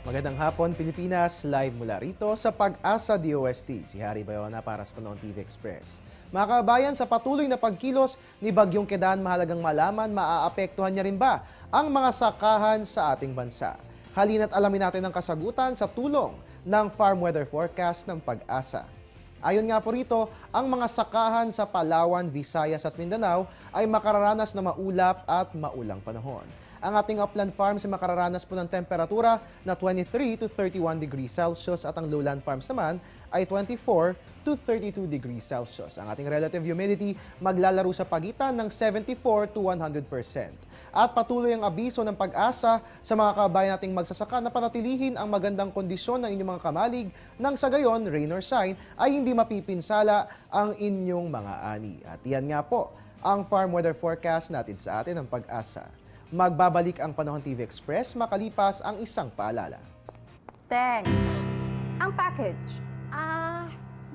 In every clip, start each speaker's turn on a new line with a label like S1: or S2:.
S1: Magandang hapon, Pilipinas. Live mula rito sa Pag-asa DOST. Si Harry Bayona para sa Panahon TV Express. Mga kabayan, sa patuloy na pagkilos ni Bagyong Kedan, mahalagang malaman, maaapektuhan niya rin ba ang mga sakahan sa ating bansa? Halina't alamin natin ang kasagutan sa tulong ng Farm Weather Forecast ng Pag-asa. Ayon nga po rito, ang mga sakahan sa Palawan, Visayas at Mindanao ay makararanas na maulap at maulang panahon. Ang ating upland farms ay makararanas po ng temperatura na 23 to 31 degrees Celsius at ang lowland farms naman ay 24 to 32 degrees Celsius. Ang ating relative humidity maglalaro sa pagitan ng 74 to 100%. At patuloy ang abiso ng Pag-asa sa mga kabayan nating magsasaka na panatilihin ang magandang kondisyon ng inyong mga kamalig nang sa gayon, rain or shine, ay hindi mapipinsala ang inyong mga ani. At yan nga po ang farm weather forecast natin sa atin ng Pag-asa. Magbabalik ang Panahon TV Express makalipas ang isang paalala.
S2: Teng, ang package.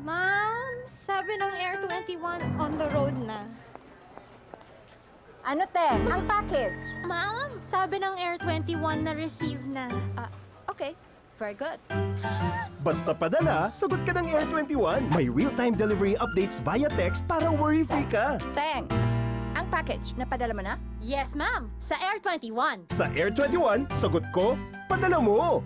S3: Ma'am, sabi ng Air 21 on the road na.
S2: Ano, Teng? Ang package.
S3: Ma'am, sabi ng Air 21 na receive na.
S2: Okay, very good.
S4: Basta padala, sagot ka ng Air 21. May real-time delivery updates via text para worry-free ka.
S2: Teng, ang package, napadala mo na?
S3: Yes, ma'am, sa Air 21.
S4: Sa Air 21, sagot ko, padala mo!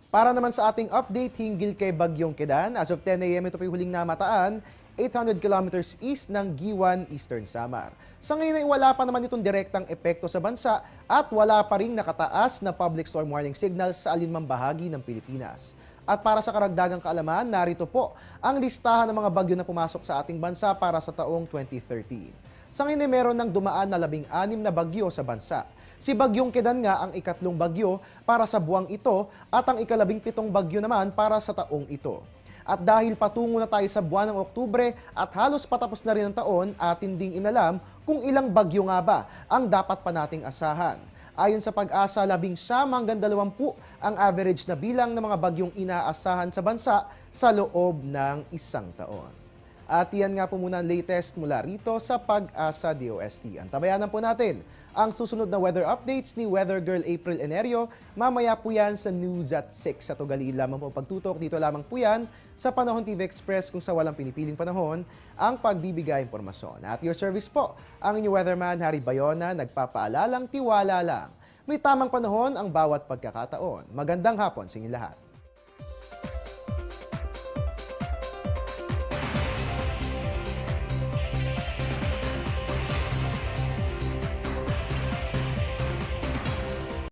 S1: Para naman sa ating update hinggil kay Bagyong Kedan, as of 10 a.m. ito po yung huling namataan, 800 kilometers east ng Giwan, Eastern Samar. Sa ngayon ay wala pa naman itong direktang epekto sa bansa at wala pa ring nakataas na public storm warning signals sa alinmang bahagi ng Pilipinas. At para sa karagdagang kaalaman, narito po ang listahan ng mga bagyo na pumasok sa ating bansa para sa taong 2013. Sa ngayon ay meron ng dumaan na 16 na bagyo sa bansa. Si Bagyong Kedan nga ang ikatlong bagyo para sa buwang ito at ang ika-17 bagyo naman para sa taong ito. At dahil patungo na tayo sa buwan ng Oktubre at halos patapos na rin ang taon, atin ding inalam kung ilang bagyo nga ba ang dapat pa nating asahan. Ayon sa Pag-asa, 19 hanggang 20 ang average na bilang ng mga bagyong inaasahan sa bansa sa loob ng isang taon. At yan nga po muna ang latest mula rito sa Pag-asa DOST. Antabayanan po natin ang susunod na weather updates ni Weather Girl April Enerio. Mamaya po yan sa News at 6. At ugaliin lamang po pagtutok. Dito lamang po yan sa Panahon TV Express kung sa walang pinipiling panahon ang pagbibigay impormasyon. At your service po, ang inyong weatherman Harry Bayona, nagpapaalalang tiwala lang. May tamang panahon ang bawat pagkakataon. Magandang hapon sa inyo lahat.